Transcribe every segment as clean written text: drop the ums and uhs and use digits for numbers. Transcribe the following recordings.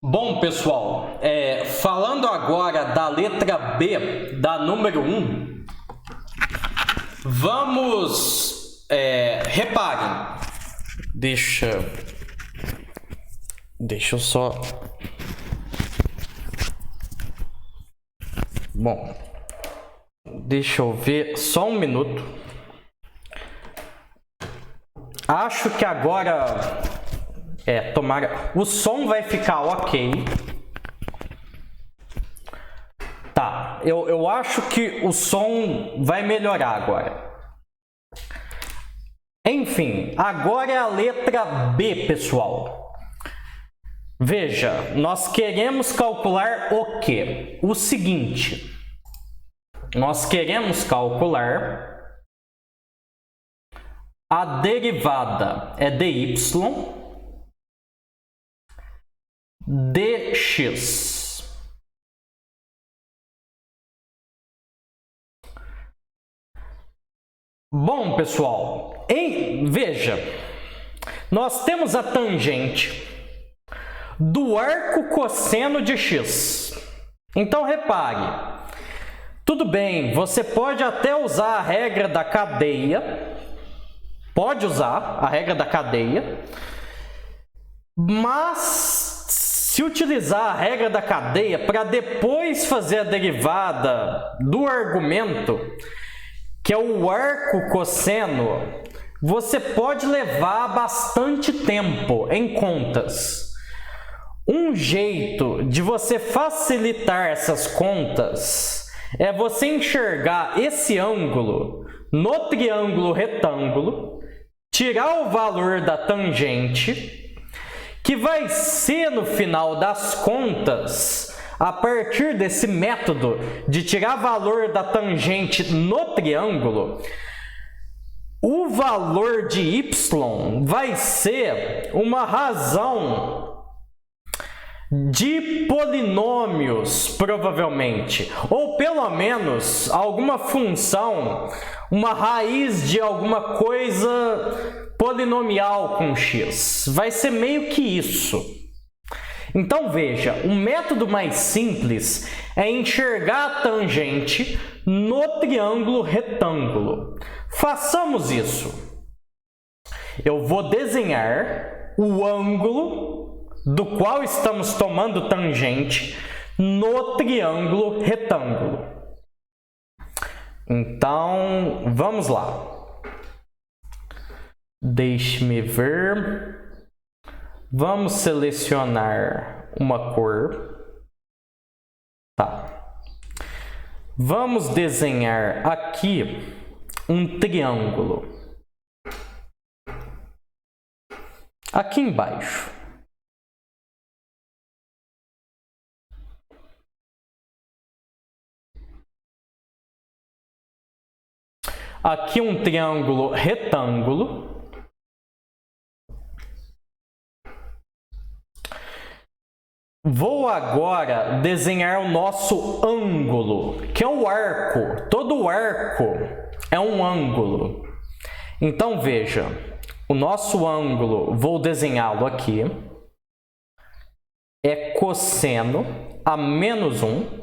Bom, pessoal, falando agora da letra B, da número 1, vamos, reparem, deixa eu só, bom, deixa eu ver, só um minuto, acho que agora... tomara... O som vai ficar ok. Tá, eu acho que o som vai melhorar agora. Enfim, agora é a letra B, pessoal. Veja, nós queremos calcular o quê? O seguinte. Nós queremos calcular a derivada de y dx. Bom, pessoal, veja, nós temos a tangente do arco cosseno de x. Então, repare, tudo bem, você pode até usar a regra da cadeia, mas se utilizar a regra da cadeia para depois fazer a derivada do argumento, que é o arco cosseno, você pode levar bastante tempo em contas. Um jeito de você facilitar essas contas é você enxergar esse ângulo no triângulo retângulo, tirar o valor da tangente, que vai ser, no final das contas, a partir desse método de tirar valor da tangente no triângulo, o valor de y vai ser uma razão de polinômios, provavelmente, ou pelo menos alguma função, uma raiz de alguma coisa polinomial com x. Vai ser meio que isso. Então, veja, o método mais simples é enxergar a tangente no triângulo retângulo. Façamos isso. Eu vou desenhar o ângulo do qual estamos tomando tangente no triângulo retângulo. Então, vamos lá. Deixe-me ver. Vamos selecionar uma cor. Tá. Vamos desenhar aqui um triângulo. Aqui embaixo. Aqui um triângulo retângulo. Vou agora desenhar o nosso ângulo, que é o arco. Todo arco é um ângulo. Então, veja, o nosso ângulo, vou desenhá-lo aqui, é cosseno a menos 1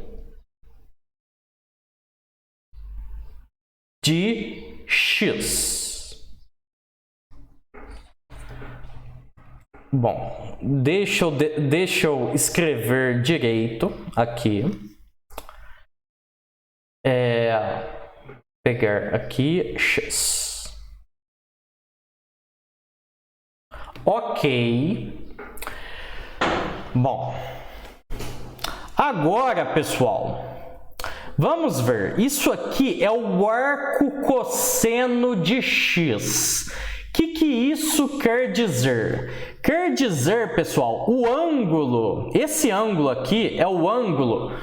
de x. Bom, deixa eu escrever direito aqui. Pegar aqui x. Ok. Bom, agora, pessoal, vamos ver. Isso aqui é o arco cosseno de x. O que isso quer dizer? Quer dizer, pessoal, o ângulo, esse ângulo aqui é o ângulo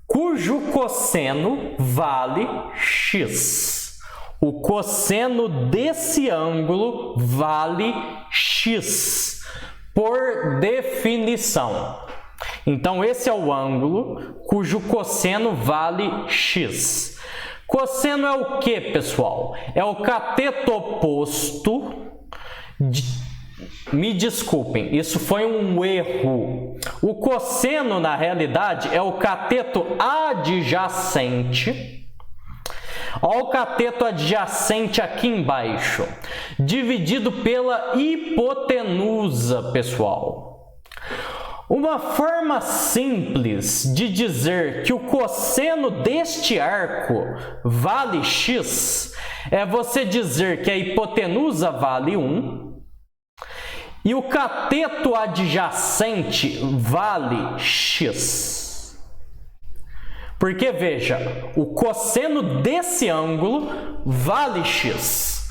cujo cosseno vale x. O cosseno desse ângulo vale x, por definição. Então, esse é o ângulo cujo cosseno vale x. Cosseno é o que, pessoal? É o cateto oposto me desculpem, isso foi um erro. O cosseno, na realidade, é o cateto adjacente. Olha o cateto adjacente aqui embaixo, dividido pela hipotenusa, pessoal. Uma forma simples de dizer que o cosseno deste arco vale x é você dizer que a hipotenusa vale 1 e o cateto adjacente vale x. Porque, veja, o cosseno desse ângulo vale x.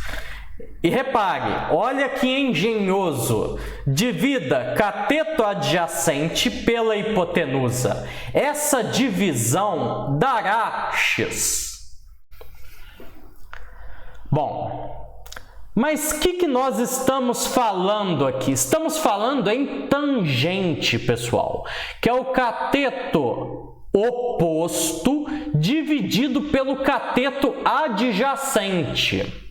E repare, olha que engenhoso. Divida cateto adjacente pela hipotenusa. Essa divisão dará x. Bom, mas o que nós estamos falando aqui? Estamos falando em tangente, pessoal, que é o cateto oposto dividido pelo cateto adjacente.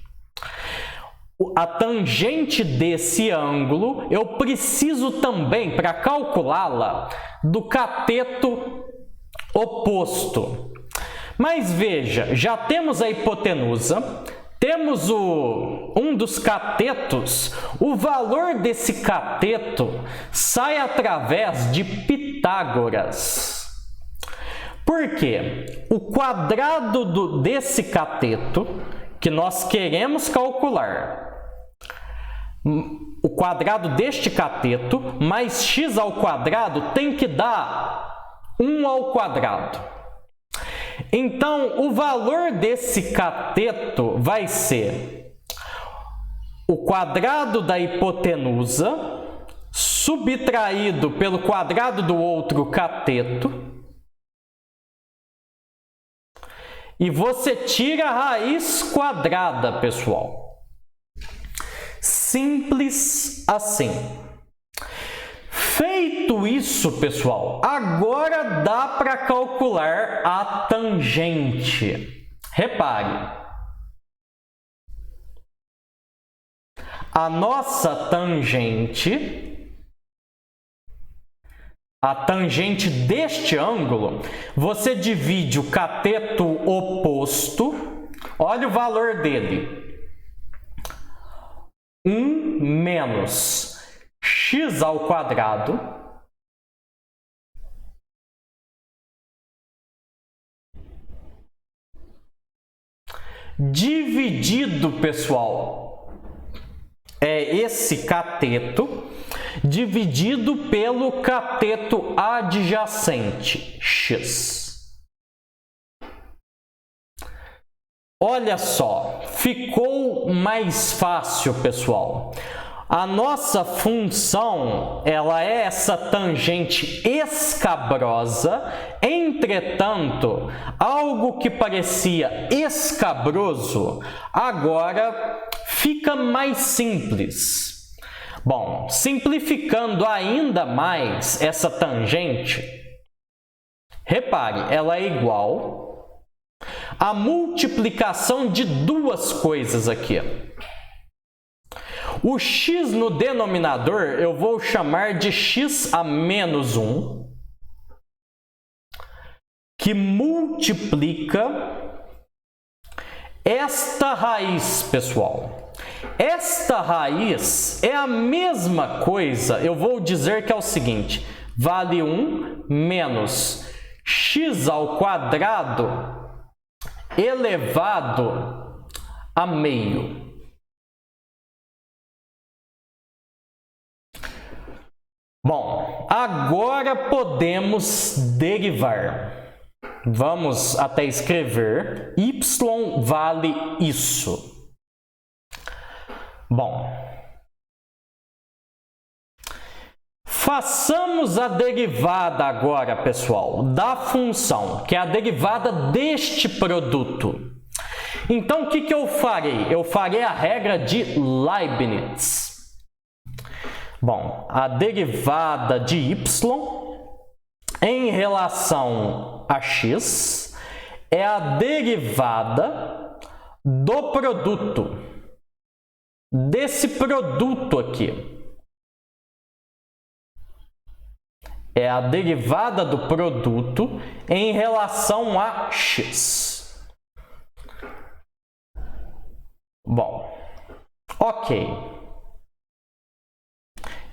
A tangente desse ângulo, eu preciso também, para calculá-la, do cateto oposto. Mas veja, já temos a hipotenusa, temos um dos catetos, o valor desse cateto sai através de Pitágoras. Por quê? O quadrado desse cateto, que nós queremos calcular, o quadrado deste cateto mais x ao quadrado tem que dar 1 ao quadrado. Então, o valor desse cateto vai ser o quadrado da hipotenusa subtraído pelo quadrado do outro cateto. E você tira a raiz quadrada, pessoal. Simples assim. Feito isso, pessoal, agora dá para calcular a tangente. Repare. A nossa tangente, a tangente deste ângulo, você divide o cateto oposto, olha o valor dele, 1 menos x ao quadrado dividido, pessoal, é esse cateto dividido pelo cateto adjacente, x. Olha só, ficou mais fácil, pessoal. A nossa função, ela é essa tangente escabrosa, entretanto, algo que parecia escabroso, agora fica mais simples. Bom, simplificando ainda mais essa tangente, repare, ela é igual à multiplicação de duas coisas aqui. O x no denominador eu vou chamar de x a menos 1, que multiplica esta raiz, pessoal. Esta raiz é a mesma coisa, eu vou dizer que é o seguinte, vale 1 menos x ao quadrado elevado a meio. Bom, agora podemos derivar. Vamos até escrever y vale isso. Bom, façamos a derivada agora, pessoal, da função, que é a derivada deste produto. Então, o que eu farei? Eu farei a regra de Leibniz. Bom, a derivada de y em relação a x é a derivada do produto, desse produto aqui. é a derivada do produto em relação a x. Bom, ok.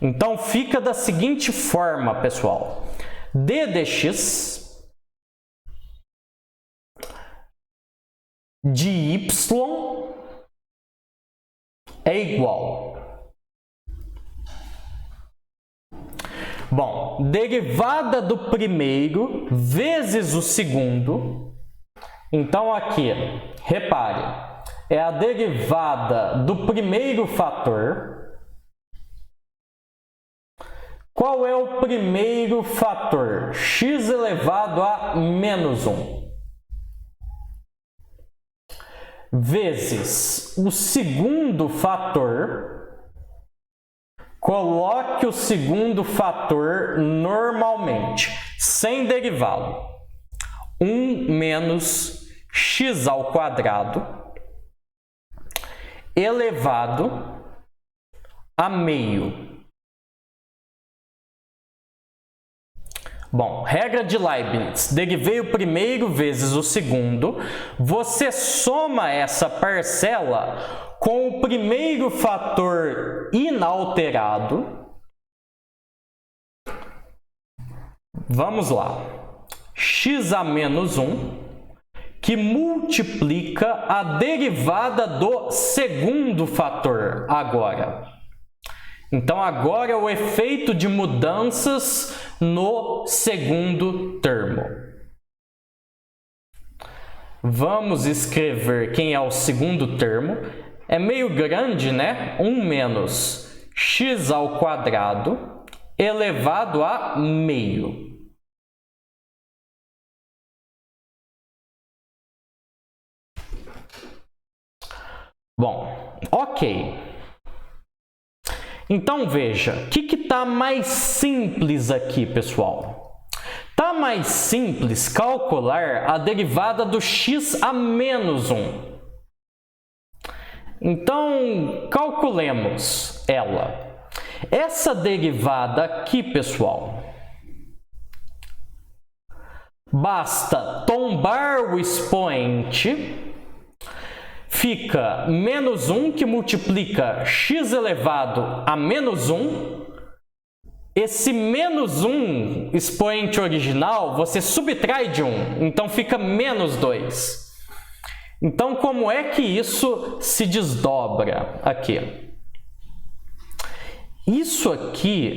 Então fica da seguinte forma, pessoal. D de x de y é igual. Bom, derivada do primeiro vezes o segundo. Então aqui, repare, é a derivada do primeiro fator. Qual é o primeiro fator? X elevado a menos 1. Vezes o segundo fator. Coloque o segundo fator normalmente, sem derivá-lo. 1 menos x ao quadrado elevado a meio. Bom, regra de Leibniz, derivei o primeiro vezes o segundo, você soma essa parcela com o primeiro fator inalterado. Vamos lá, x a menos 1, que multiplica a derivada do segundo fator agora. Então, agora é o efeito de mudanças no segundo termo. Vamos escrever quem é o segundo termo. É meio grande, né? 1 menos x ao quadrado elevado a meio. Bom, ok. Então, veja, o que está mais simples aqui, pessoal? Está mais simples calcular a derivada do x a menos 1. Então, calculemos ela. Essa derivada aqui, pessoal, basta tombar o expoente. Fica menos 1, que multiplica x elevado a menos 1. Esse menos 1, expoente original, você subtrai de 1. Então, fica menos 2. Então, como é que isso se desdobra aqui? Isso aqui,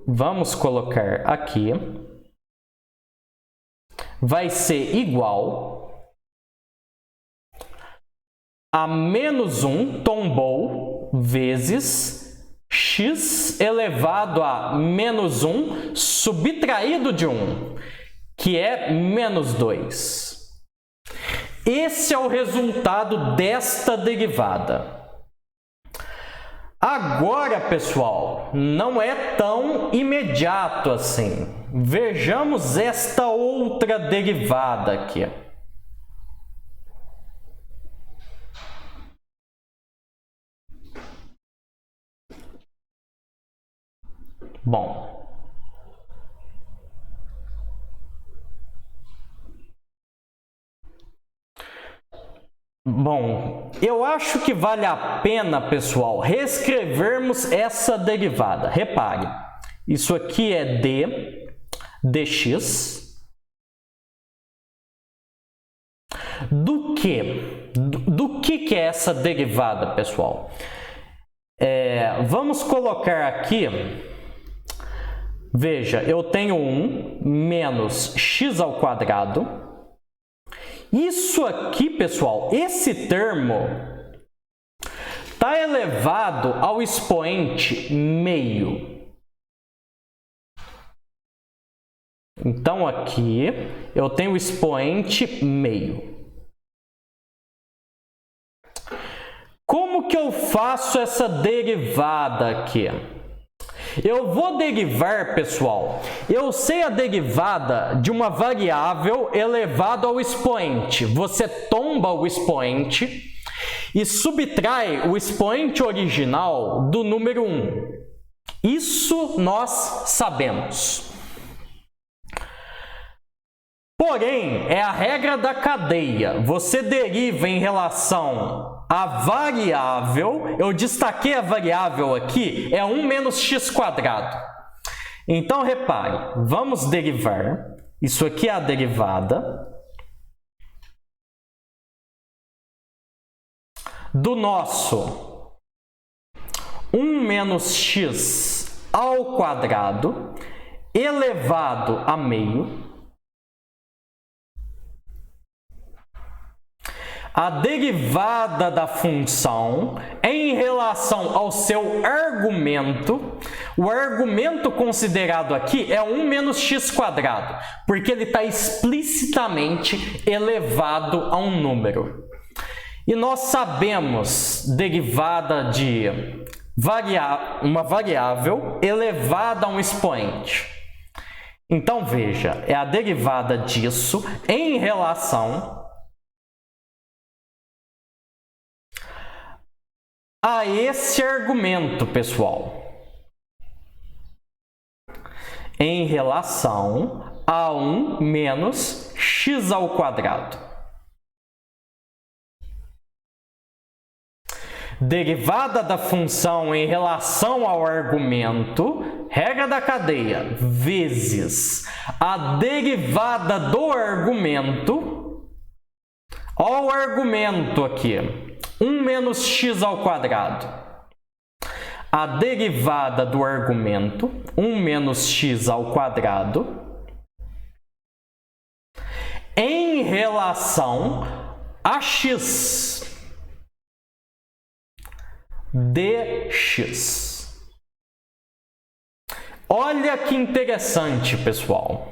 vamos colocar aqui, vai ser igual a menos 1 tombou vezes x elevado a menos 1 subtraído de 1, que é menos 2. Esse é o resultado desta derivada. Agora, pessoal, não é tão imediato assim. Vejamos esta outra derivada aqui. Bom, eu acho que vale a pena, pessoal, reescrevermos essa derivada. Repare, isso aqui é d dx do que? Do que é essa derivada, pessoal? Vamos colocar aqui, veja, eu tenho 1 menos x ao quadrado. Isso aqui, pessoal, esse termo está elevado ao expoente meio. Então, aqui eu tenho o expoente meio. Como que eu faço essa derivada aqui? Eu vou derivar, pessoal, eu sei a derivada de uma variável elevado ao expoente. Você tomba o expoente e subtrai o expoente original do número 1. Isso nós sabemos. Porém, é a regra da cadeia. Você deriva em relação à variável. Eu destaquei a variável aqui, é 1 menos x². Então, repare, vamos derivar. Isso aqui é a derivada do nosso 1 menos x² elevado a meio. A derivada da função em relação ao seu argumento. O argumento considerado aqui é 1 menos x², porque ele está explicitamente elevado a um número. E nós sabemos derivada de uma variável elevada a um expoente. Então, veja, é a derivada disso em relação a esse argumento, pessoal. Em relação a 1 menos x². Derivada da função em relação ao argumento, regra da cadeia, vezes a derivada do argumento. Olha o argumento aqui, 1 menos x². A derivada do argumento, 1 menos x², em relação a x. dx. Olha que interessante, pessoal.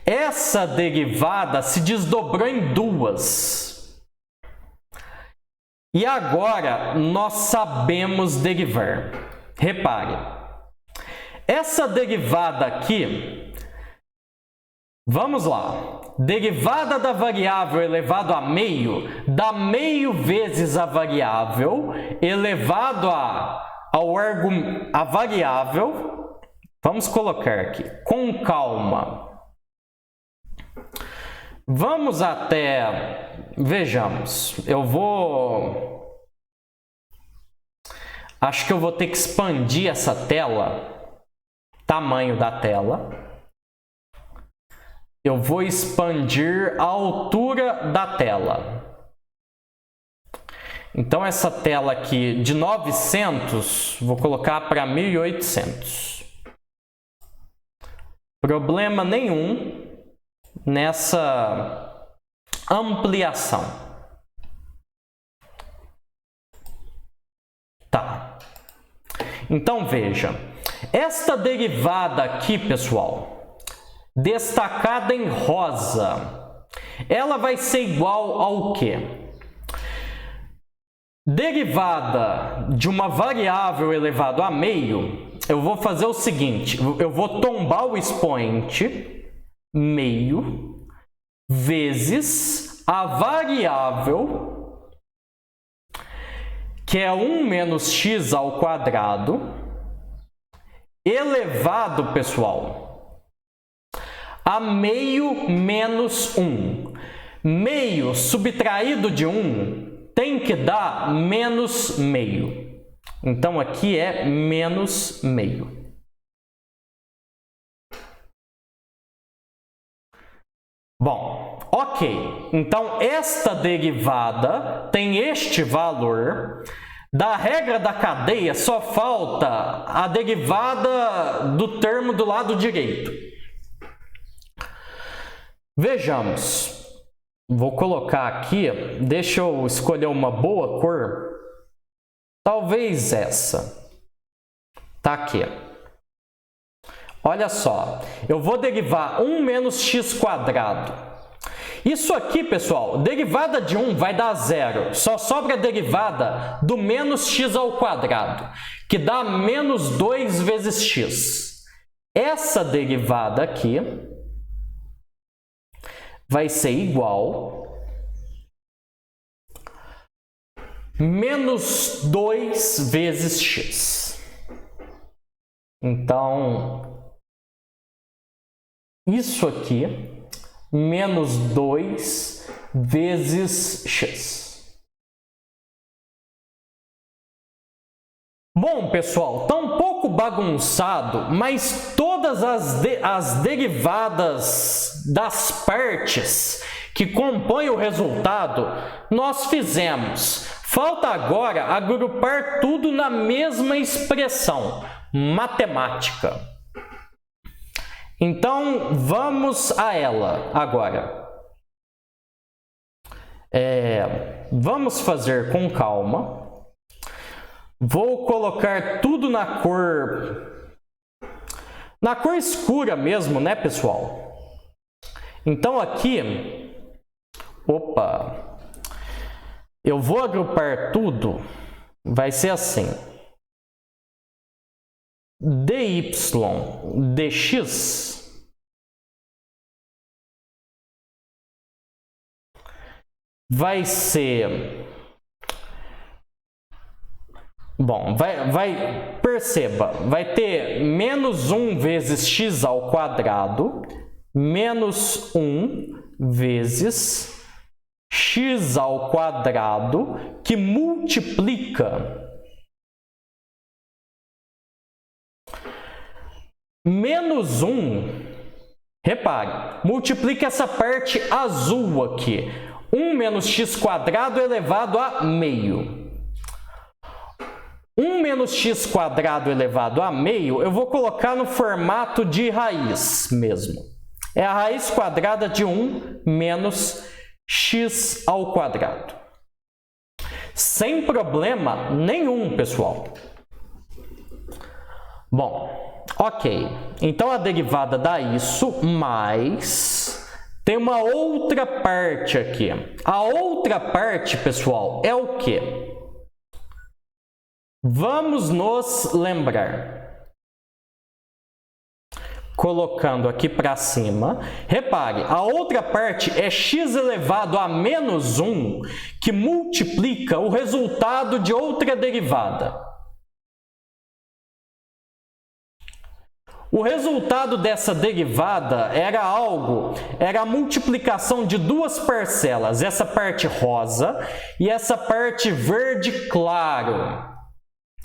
Essa derivada se desdobrou em duas. E agora nós sabemos derivar. Repare, essa derivada aqui, vamos lá. Derivada da variável elevado a meio, dá meio vezes a variável elevado a variável. Vamos colocar aqui, com calma. Vamos até, vejamos, acho que eu vou ter que expandir essa tela, tamanho da tela. Eu vou expandir a altura da tela. Então, essa tela aqui de 900, vou colocar para 1800. Problema nenhum nessa ampliação. Tá. Então, veja. Esta derivada aqui, pessoal, destacada em rosa, ela vai ser igual ao quê? Derivada de uma variável elevado a meio, eu vou fazer o seguinte, eu vou tombar o expoente, meio, vezes a variável, que é 1 menos x², elevado, pessoal, a meio menos 1. Meio subtraído de 1 tem que dar menos meio. Então, aqui é menos meio. Bom, ok. Então, esta derivada tem este valor. Da regra da cadeia, só falta a derivada do termo do lado direito. Vejamos, vou colocar aqui, deixa eu escolher uma boa cor, talvez essa, tá aqui. Olha só, eu vou derivar 1 menos x². Isso aqui, pessoal, derivada de 1 vai dar zero, só sobra a derivada do menos x², que dá menos 2 vezes x. Essa derivada aqui vai ser igual menos 2 vezes x. Então, isso aqui menos 2 vezes x. Bom, pessoal, tá um pouco bagunçado, mas todas as derivadas das partes que compõem o resultado nós fizemos. Falta agora agrupar tudo na mesma expressão matemática. Então, vamos a ela agora. Vamos fazer com calma. Vou colocar tudo na cor escura mesmo, né, pessoal? Então aqui, eu vou agrupar tudo, vai ser assim. dy dx vai ser... Bom, perceba, vai ter menos 1 vezes x ao quadrado, menos 1 vezes x ao quadrado, que multiplica menos 1, repare, multiplica essa parte azul aqui, 1 menos x quadrado elevado a meio. 1 menos x quadrado elevado a meio, eu vou colocar no formato de raiz mesmo. É a raiz quadrada de 1 menos x ao quadrado. Sem problema nenhum, pessoal. Bom, ok. Então, a derivada dá isso, mas tem uma outra parte aqui. A outra parte, pessoal, é o quê? Vamos nos lembrar. Colocando aqui para cima, repare, a outra parte é x elevado a menos 1, que multiplica o resultado de outra derivada. O resultado dessa derivada era a multiplicação de duas parcelas, essa parte rosa e essa parte verde claro.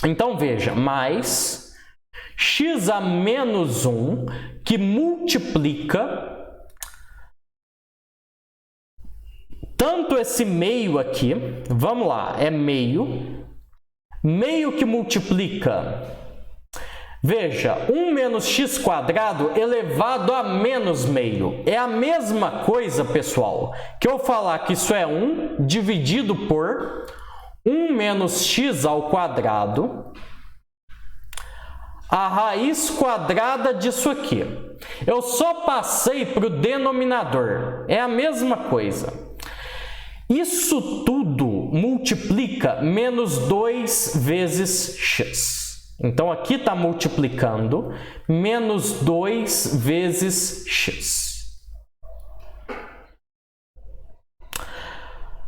Então, veja, mais x a menos 1, que multiplica tanto esse meio aqui, vamos lá, é meio que multiplica, veja, 1 menos x quadrado elevado a menos meio. É a mesma coisa, pessoal, que eu falar que isso é 1 dividido por 1 menos x ao quadrado, a raiz quadrada disso aqui. Eu só passei para o denominador, é a mesma coisa. Isso tudo multiplica menos 2 vezes x. Então, aqui está multiplicando menos 2 vezes x.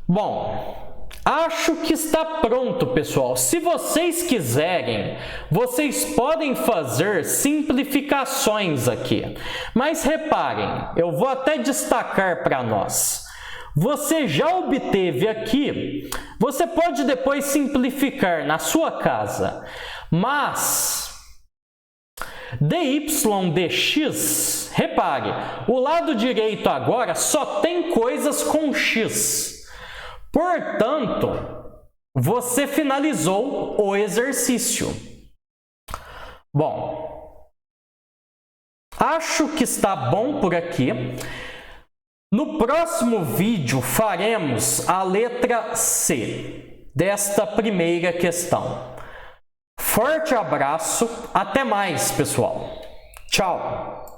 Bom, acho que está pronto, pessoal. Se vocês quiserem, vocês podem fazer simplificações aqui. Mas reparem, eu vou até destacar para nós. Você já obteve aqui, você pode depois simplificar na sua casa, mas dy dx, repare, o lado direito agora só tem coisas com x. Portanto, você finalizou o exercício. Bom, acho que está bom por aqui. No próximo vídeo, faremos a letra C desta primeira questão. Forte abraço, até mais, pessoal. Tchau!